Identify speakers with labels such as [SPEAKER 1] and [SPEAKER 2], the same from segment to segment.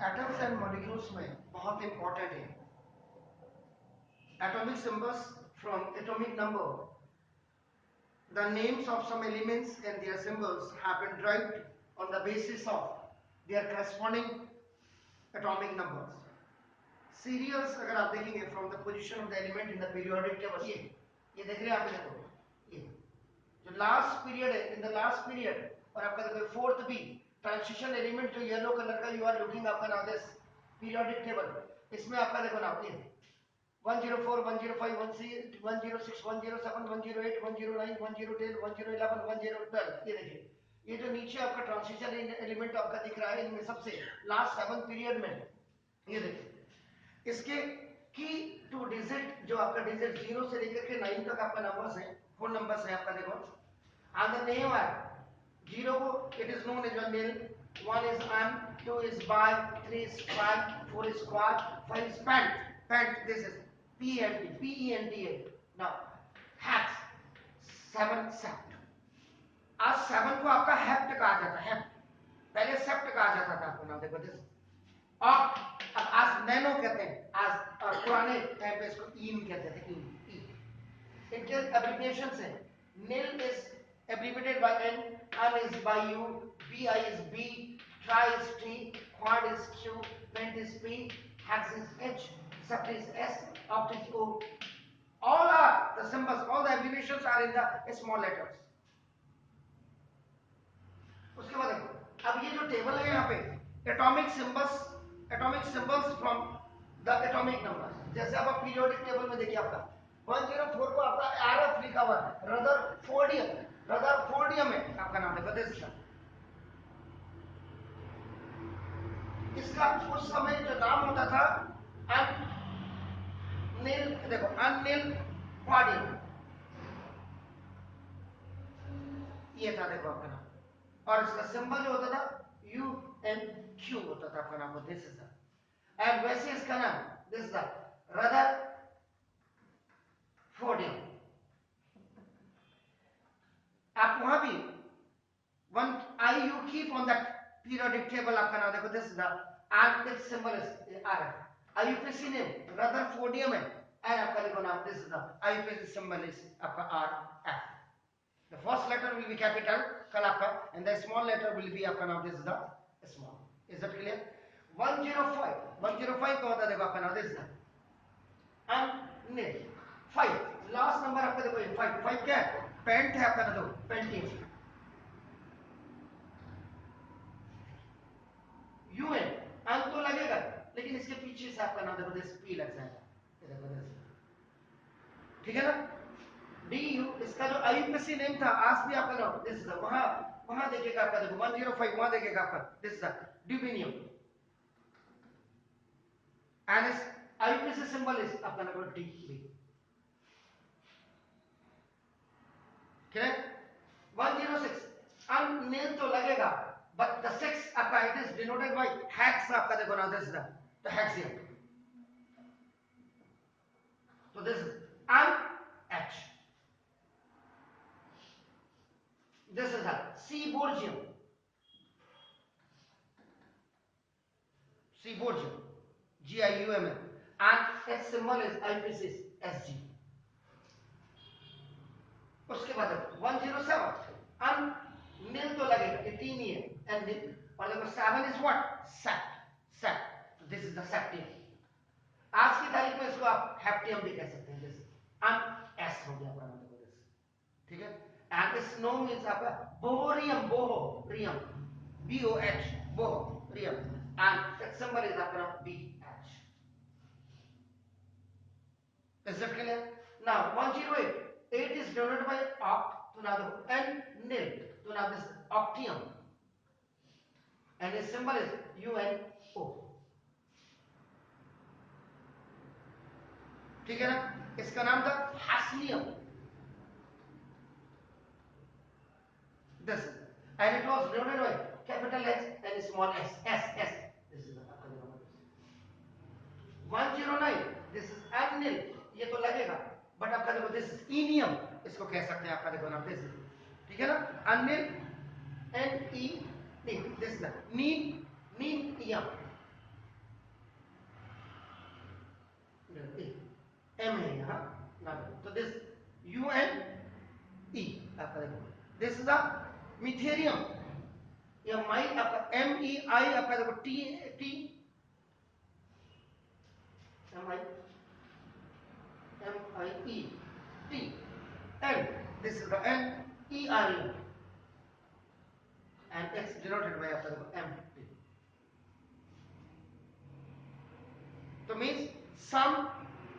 [SPEAKER 1] Atoms and molecules में बहुत important है atomic symbols from atomic number. The names of some elements and their symbols have been derived on the basis of their corresponding atomic numbers. Serials अगर आप देखेंगे from the position of the element in the periodic table, ये देख रहे हैं आप, देखो ये जो लास्ट पीरियड है, इन द लास्ट पीरियड, और आपका देखो फोर्थ बी ट्रांजिशन एलिमेंट जो येलो कलर का यू आर लुकिंग आपका नाउ दिस पीरियोडिक टेबल, इसमें आपका देखो नाउ ये 104 105 106 107 108 109 110 111 112, ये देखिए ये जो नीचे आपका ट्रांजिशन एलिमेंट आपका दिख रहा है, इनमें सबसे लास्ट 7 पीरियड में ये देखिए इसके की टू डिजिट जो आपका डिजिट 0 से लेकर के 9 तक आपका नंबर्स है, 4 नंबर्स है आपका देखो. And the name are 0 को it is known as a nil, 1 is an, 2 is by, 3 is pan, 4 is quad, 5 is pant. Pant, this is P-E-N-T, P-E-N-T-A. Now, hex, 7 sept. आज 7 को आपका हेप्ट कहा जाता है, पहले सेप्ट कहा जाता था आपको नाम देखो दिस. और अब आज नैनो कहते हैं, आज पुराने टाइम पे इसको ईन कहते थे, ईन. इनके एब्रिविएशंस हैं. Nil is abbreviated by N, N is by U, BI is B, tri is T, quad is Q, pent is P, hex is H, sept is S, oct is O. All are the symbols, all the abbreviations are in the small letters. उसके बाद देखो अब ये जो table है यहाँ पे atomic symbols from the atomic numbers, जैसे आप पीरियोडिक टेबल में देखिए आपका 104 को आपका आरएफ लिखा हुआ है, रदरफोर्डियम है आपका नाम है, बता इसका. इसका उस समय जो नाम होता था अनिल, देखो अनिल क्वाडियम, ये था देखो आपका नाम. और इसका सिंबल जो होता था यू एन क्यू होता था आपका नाम, दिस इज एंड वैसे इसका नाम दिस इज रदर फोर्डियम. आप वहां भी one I you keep on that periodic table आपका नाम देखो this is the end its symbol is R. IUPAC name rutherfordium है एंड आपका देखो नाम this is the IUPAC symbol is आपका R F. The first letter will be capital Kalaka and the small letter will be आपका नाम this is the small. Is that clear? 105 का होता है देखो आपका नाम this is the and 5 last number आपका देखो 5 क्या है? पेंट है आपका, देखो पेंटियम. UN अंक तो लगेगा लेकिन इसके पीछे से आपका नाम देखो दिस P लग जाएगा, ठीक है ना. DU इसका जो आईयूपीएसी नेम था आज भी आपका नाम दिस इज वहां देखिएगा आपका देखो 105 वहां देखिएगा आपका दिस इज ड्यूबिनियम एंड इस आईयूपीएसी सिंबल इज आपका नाम डी. करेक्ट. 106 अननेल तो लगेगा बट द 6 आपका it is denoted by hex आपका देखो ना दिस इज द हेक्सियम. तो this is an H. This is a Seaborgium. Gium, and its symbol is IPC SG. उसके बाद 107 अन नील तो लगेगा, ये 3 ही है एंड नील, और देखो 7 is what? सेप्ट. This is the septium. आज की तारीख में इसको आप हेप्टियम भी कह सकते हैं, जैसे अन एस हो गया आपका नाम देखो दिस, ठीक है. And this known is आपका बोहरियम, बोहरियम, BOH, बोहरियम, and its symbol is आपका BH. Is that clear? Now 108 is denoted by oct, तो now the N nil, तो now this octium, and its symbol is UNO. ठीक है ना. इसका नाम था हास्लियम. This is it. And it was denoted by capital H and small s. This is the 109. This is anil. ये तो लगेगा बट आपका देखो this is enium, इसको कह सकते हैं आपका देखो नाम this is, ठीक है ना. anil N E, this is the neem. M है यहाँ ना, तो दिस यू एन ई आपका देखो, दिस इज द मिथेरियम, या माई आपका एम ई आई आपका देखो, T T M I E T, and this is the N E R E, and it's denoted by आपका देखो M T. तो means some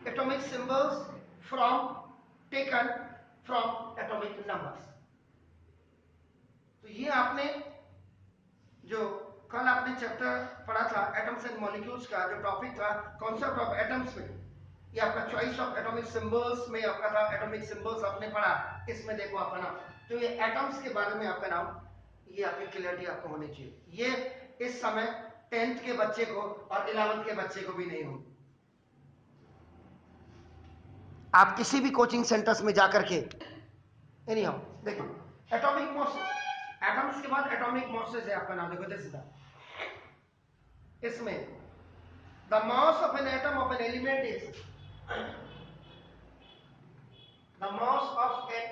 [SPEAKER 1] atomic symbols from taken from atomic numbers. तो ये आपने जो कल आपने चैप्टर पढ़ा था एटम्स एंड मॉलिक्यूल्स का, जो टॉपिक था कॉन्सेप्ट ऑफ एटम्स में, ये आपका चॉइस ऑफ एटॉमिक सिंबल्स में आपका था, एटॉमिक सिंबल्स आपने पढ़ा, इसमें देखो आपका नाम, तो ये एटम्स के बारे में आपका नाम, ये आपकी क्लियरिटी आपको होनी चाहिए। ये इस समय 10th के बच्चे को और 11th के बच्चे को भी नहीं होगी। आप किसी भी कोचिंग सेंटर्स में जाकर के एनी हाउ देखो, एटॉमिक मॉसेस, एटम्स के बाद एटॉमिक मॉसेस है आपका नाम, देखो दिस इज द, इसमें the mass of an atom of an element is the mass of an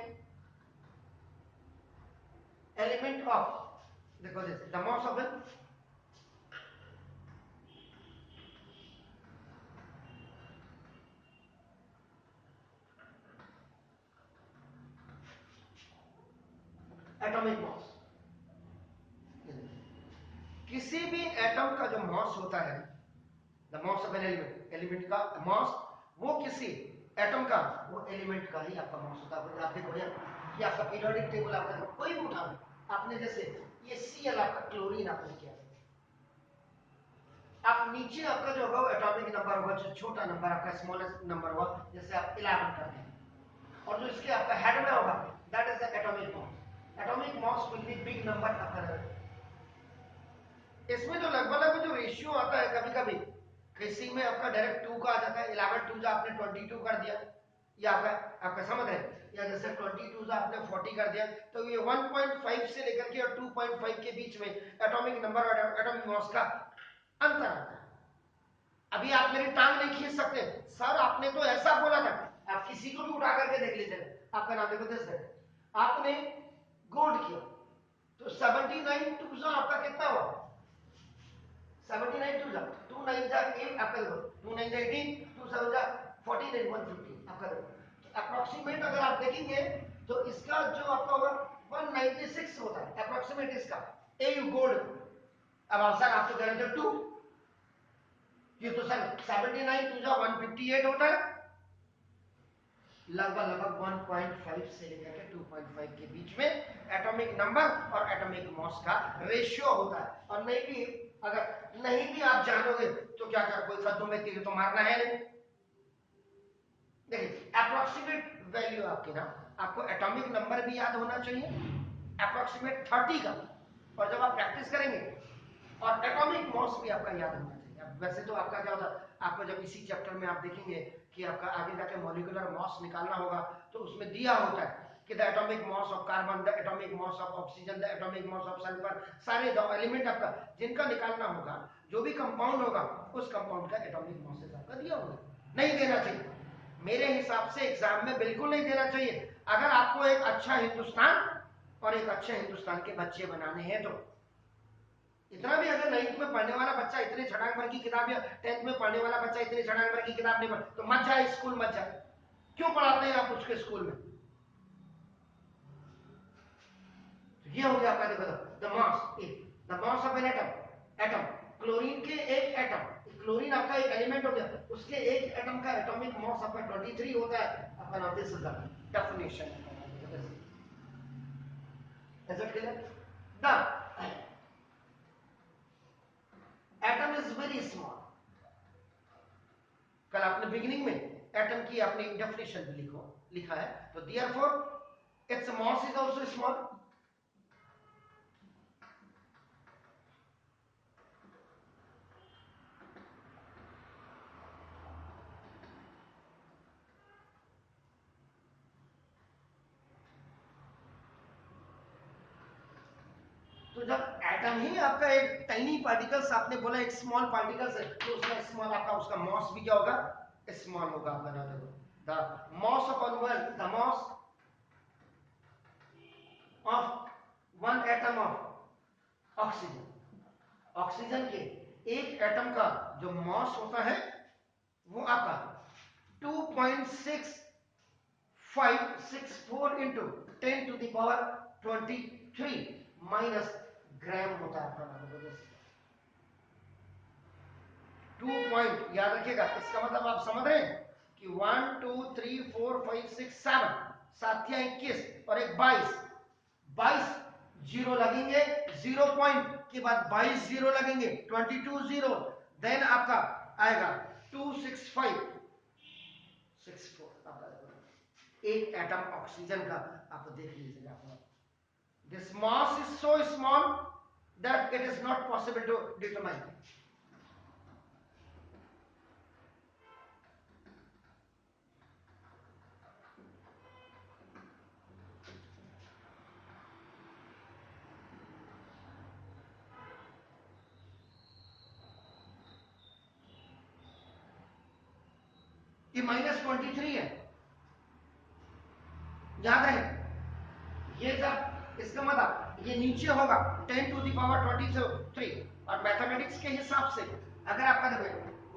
[SPEAKER 1] element of, देखो this, the mass of an atomic mass, किसी भी एटम का जो मास होता है, the mass of an element, element का मास, वो किसी एटम का, वो एलिमेंट का ही आपका मास होता है। आप देखो ये आपका पीरियोडिक टेबल आपका कोई भी उठा, आपने जैसे ये Cl आपका क्लोरीन आपने किया, आप नीचे आपका जो होगा एटॉमिक नंबर होगा, जो छोटा नंबर आपका स्मॉलेस्ट नंबर होगा, जैसे आप 11 करते हैं, और जो इसके आपका हेड में होगा that is the atomic mass. Atomic mass will be big number आपका। इसमें जो लगभग जो रेशियो आता है, कभी कभी किसी में आपका डायरेक्ट 2 का आ जाता है, 11 2 आपने 22 कर दिया, या आपका समझ रहे, या जैसे 22 आपने 40 कर दिया, तो ये 1.5 से लेकर के और 2.5 के बीच में एटॉमिक नंबर और एटॉमिक मास का अंतर आता है। अभी आप मेरी टांग नहीं खींच सकते सर, आपने तो ऐसा बोला था, आप किसी को भी उठा करके देख लीजिए, आपका नाम देखो दिस है, आपने गोल्ड किया, तो 79 टू आपका कितना हुआ, 79 टू 2 9 जा 8 आपका देखो, 2 9 जा 18, 2 7 जा 14 and 150 आपका देखो, अप्रोक्सीमेट अगर आप देखेंगे तो इसका जो आपका होगा 196 होता है अप्रोक्सीमेट इसका एयू गोल्ड। अब सर आप तो कह रहे थे 2, ये तो सर 79 टू जा 158 होता है, लगभग 1.5 से लेकर के 2.5 के बीच में एटॉमिक नंबर और एटॉमिक मास का रेशियो होता है। और नहीं भी, अगर नहीं भी आप जानोगे तो क्या कर, कोई कद्दू में तीर तो मारना है नहीं। देखिए अप्रोक्सीमेट वैल्यू आपकी ना, आपको एटॉमिक नंबर भी याद होना चाहिए अप्रोक्सीमेट 30 का, और जब आप प्रैक्टिस करेंगे और एटॉमिक मास भी आपका याद होना चाहिए। वैसे तो आपका क्या होता है, आपको जब इसी चैप्टर में आप देखेंगे कि आपका आगे जाके मॉलिक्यूलर मास निकालना होगा, तो उसमें दिया होता है कि the atomic mass of carbon, the atomic mass of oxygen, the atomic mass of sulphur, सारे द एलिमेंट आपका जिनका निकालना होगा, जो भी कंपाउंड होगा उस कंपाउंड का एटॉमिक मास आपका दिया होगा। नहीं देना चाहिए, मेरे हिसाब से एग्जाम में बिल्कुल नहीं देना चाहिए। अगर आपको एक अच्छा हिंदुस्तान और एक अच्छे हिंदुस्तान के बच्चे बनाने हैं, तो इतना भी अगर 9th में पढ़ने वाला बच्चा इतने छटांग भर की किताब, या 10th में पढ़ने वाला बच्चा इतने छटांग भर की किताब नहीं पढ़, तो मत जाए स्कूल, मत जाए। क्यों पढ़ाते हैं आप उसके स्कूल में? तो ये हो गया आपका, देखो the mass, the mass of an atom, atom chlorine के एक एटम, क्लोरीन आपका एक एलिमेंट हो गया, उसके एक एटम का एटॉमिक मास आपका 23 होता है आपका नाम, this is the definition. Is it clear? The atom is very small. कल आपने बिगिनिंग में एटम की आपने डेफिनेशन भी लिखा है, तो therefore its mass is also small. तो जब एटम ही आपका एक टाइनी पार्टिकल्स, आपने बोला एक स्मॉल पार्टिकल्स है, तो उसका स्मॉल आपका उसका मास भी क्या होगा, स्मॉल होगा आपका ना। देखो the mass upon one, the mass of one atom of oxygen, oxygen के एक एटम का जो मॉस होता है वो आपका 2.6564 into 10 to the power 23 minus gram होता है आपका। 2 पॉइंट याद रखिएगा, इसका मतलब आप समझ रहे हैं कि 1 2 3 4 5 6 7 सात या 21 और एक 22 जीरो लगेंगे, 0 पॉइंट के बाद 22 जीरो लगेंगे, 22 जीरो, देन आपका आएगा 26564 एक एटम ऑक्सीजन का। आप देख लीजिएगा, this mass is so small that it is not possible to determine. ये -23 है, याद रहे। ये जब इसका मतलब ये नीचे होगा 10 टू द पावर 23 और मैथमेटिक्स के हिसाब से अगर आपका देखो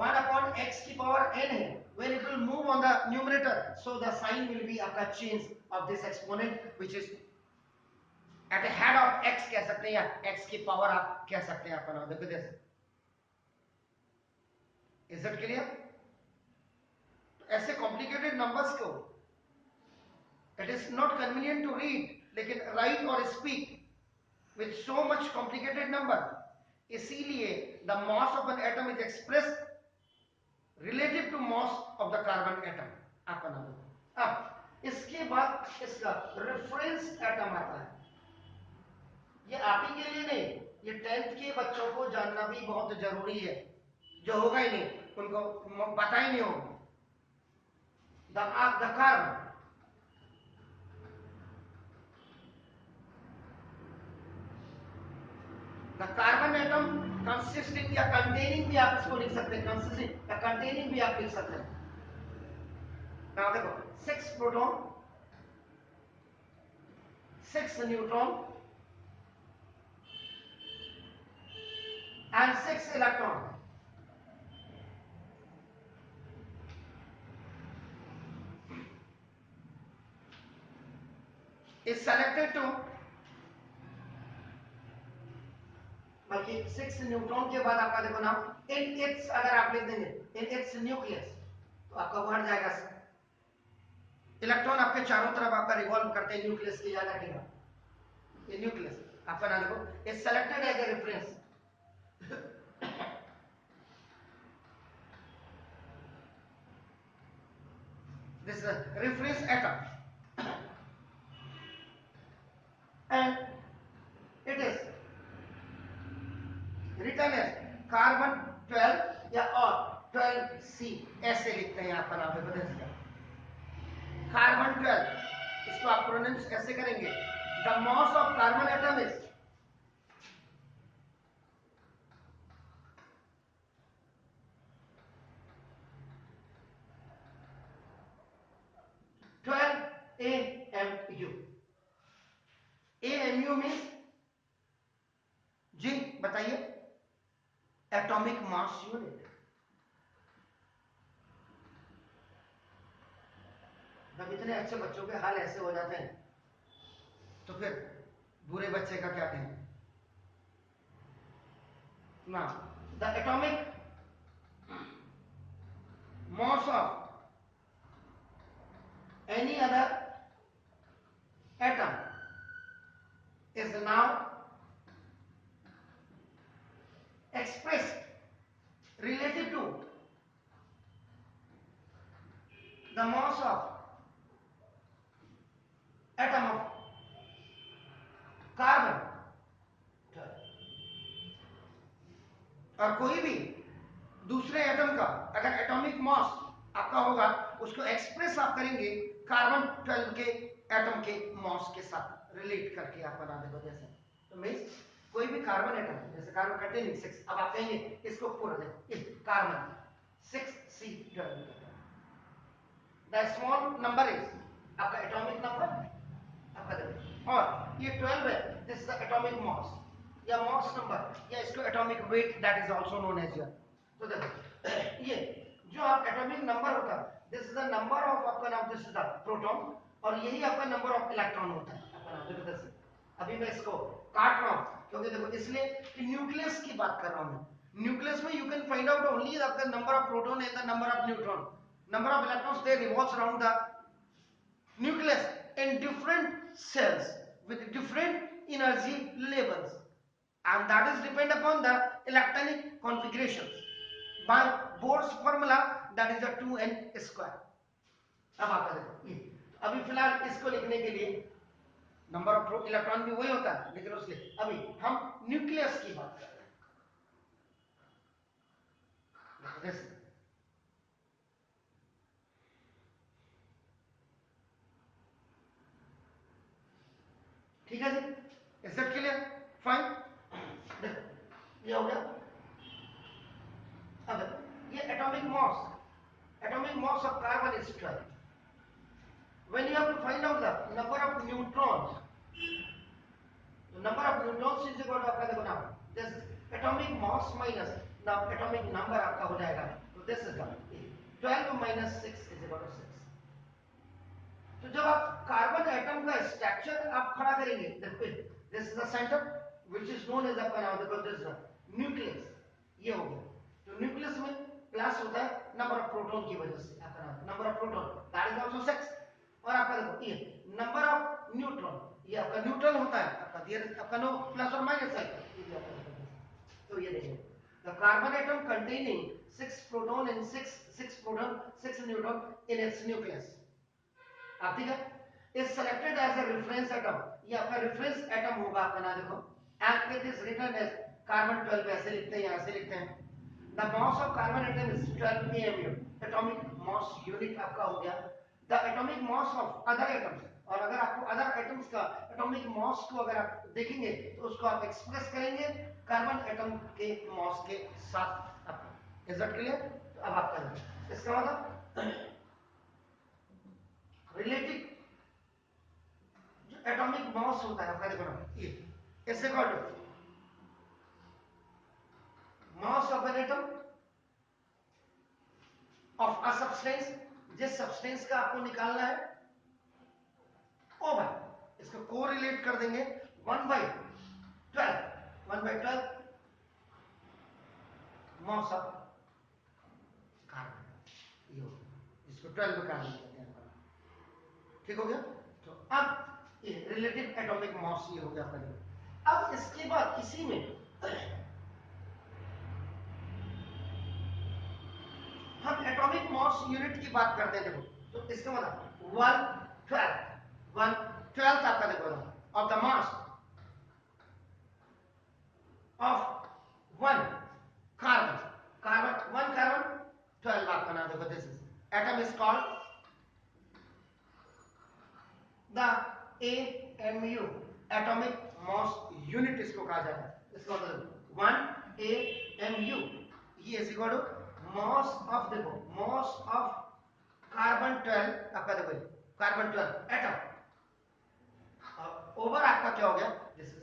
[SPEAKER 1] 1 अपॉन x की पावर n है, when it will move on the numerator so the sign will be आपका change of this exponent which is at a head of x कह सकते हैं या x की पावर आप कह सकते हैं आपका नाम। देखो जैसे, इज इट क्लियर? ऐसे कॉम्प्लिकेटेड नंबर्स को it is not convenient to read, लेकिन राइट और speak with so much complicated number, इसीलिए the mass of an atom is expressed relative to mass of the carbon atom आपका नाम। अब इसके बाद इसका रेफरेंस एटम आता है। ये आप ही के लिए नहीं, ये 10th के बच्चों को जानना भी बहुत जरूरी है, जो होगा ही नहीं उनको पता ही नहीं होगा। The carbon, The carbon atom consisting या containing भी आप इसको लिख सकते हैं, consisting या containing भी आप लिख सकते हैं। Now देखो 6 proton, 6 neutron and 6 electron is selected to, बल्कि 6 न्यूट्रॉन के बाद आपका देखो नाम इन इट्स, अगर आप लिख देंगे इन इट्स न्यूक्लियस तो आपका वर्ड जाएगा। इलेक्ट्रॉन आपके चारों तरफ आपका रिवॉल्व करते हैं न्यूक्लियस के, याद रखिएगा। ये न्यूक्लियस आपका नाम देखो is selected as a reference. This reference atom and it is written as carbon 12 या और 12C ऐसे लिखते हैं आपका नाम है। कार्बन 12 इसको आप प्रोनाउंस ऐसे करेंगे, the mass of carbon atom is 12 AMU। AMU means, जी बताइए, एटॉमिक मास यूनिट। जब इतने अच्छे बच्चों के हाल ऐसे हो जाते हैं तो फिर बुरे बच्चे का क्या कहें ना। The atomic mass of any other atom is now expressed relative to the mass of atom of carbon। और कोई भी दूसरे एटम का अगर एटॉमिक मास आपका होगा उसको एक्सप्रेस आप करेंगे कार्बन 12 के एटम के मास के साथ रिलेट करके आप बना देंगे। जैसे तो मींस कोई भी कार्बन एटम जैसे कार्बन कंटेनिंग 6, अब आप कहेंगे इसको पूरा देखो, इस carbon 6C12 the small number is आपका एटॉमिक नंबर आपका देखो, और ये 12 है, this is the atomic mass या मास नंबर या इसको atomic weight that is also known as your. तो देखो ये जो आप एटॉमिक नंबर होता है, this is the number of आपका नाम, दिस इज द प्रोटॉन, और यही आपका नंबर ऑफ इलेक्ट्रॉन होता है आपका नाम। देखो दस, अभी मैं इसको काट रहा हूं क्योंकि देखो इसलिए कि न्यूक्लियस की बात कर रहा हूं मैं। न्यूक्लियस में you can find out only the number of proton and the number of neutron, number of electrons they revolves around the nucleus in different cells with different energy levels, and that is depend upon the electronic configurations by Bohr's formula, that is a 2n square। अब आपका देखो ये अभी फिलहाल इसको लिखने के लिए नंबर ऑफ इलेक्ट्रॉन भी वही होता है, लेकिन उसके अभी हम न्यूक्लियस की बात कर रहे हैं। ठीक है जी, इज दैट क्लियर? फाइन। देखो ये हो गया। अब देखो ये atomic mass of carbon is 12। When you have to find out the number of neutrons, the number of neutrons is equal to आपका देखो ना, this atomic mass minus now atomic number आपका हो जाएगा, तो this is the 12 minus 6 is equal to 6। तो जब आप कार्बन एटम का स्ट्रक्चर आप खड़ा करेंगे, देखो this is the centre which is known as आपका नाम देखो, दिस इज न्यूक्लियस, ये हो गया। तो न्यूक्लियस में प्लस होता है नंबर ऑफ प्रोटॉन की वजह से आपका नाम number of proton, that is also 6। और आपका देखो ये नंबर ऑफ न्यूट्रॉन, ये आपका न्यूट्रल होता है आपका, दियर आपका नो प्लस और माइनस है। तो ये देखिए the carbon atom containing 6 proton and 6 proton 6 neutron in its nucleus, आप ठीक है, is selected as a reference atom, ये आपका रेफरेंस एटम होगा आपका ना देखो, and it is written as carbon 12, ऐसे लिखते हैं, यहां से लिखते हैं। The mass of carbon atom is 12 AMU, atomic mass unit आपका हो गया। The atomic mass of other atoms, और अगर आपको अदर एटम्स का एटॉमिक मास को अगर आप देखेंगे तो उसको आप एक्सप्रेस करेंगे कार्बन एटम के मास के साथ आपका। Is that clear? तो अब आप करेंगे इसका मतलब रिलेटिव जो एटॉमिक मास होता है आपका देखो ना, ये is equal to mass of an atom of a substance, जिस सब्सटेंस का आपको निकालना है, ओवर इसको कोरिलेट कर देंगे 1/12, 1/12 मास ऑफ कार्बन, ये हो जिसको 12 कार्बन कहते हैं। ठीक हो गया? तो अब ये रिलेटिव एटॉमिक मास ये हो गया आपका। अब इसके बाद इसी में हम एटॉमिक मास यूनिट की बात करते हैं। देखो तो इसका मतलब 1/12 आपका देखो of the mass of one carbon, one carbon 12 आपका नाम देखो, this is atom is called the AMU, atomic mass unit इसको कहा जाता है। इसका मतलब 1 AMU, ये is equal to mass of देखो मास ऑफ कार्बन 12 आपका देखो, कार्बन 12 एटम ओवर आपका क्या हो गया, दिस इज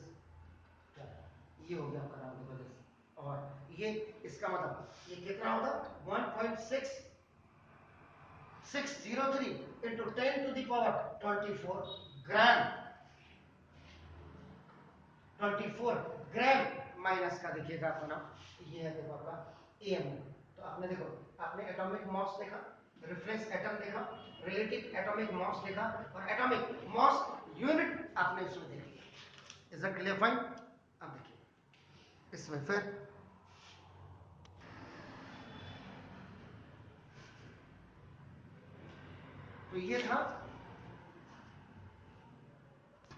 [SPEAKER 1] ये हो गया आपका नाम देखो दिस, और ये इसका मतलब ये कितना होगा 1.6603 into 10 to the power 24 gram, 24 gram minus का देखिएगा आपका नाम, ये है देखो आपका AM। तो आपने देखो आपने एटॉमिक मास देखा, रेफरेंस एटम देखा, रिलेटिव एटॉमिक मास देखा, और एटॉमिक मास यूनिट आपने इसमें देखी। Is that clear? फाइन। अब देखिए इसमें फिर तो ये था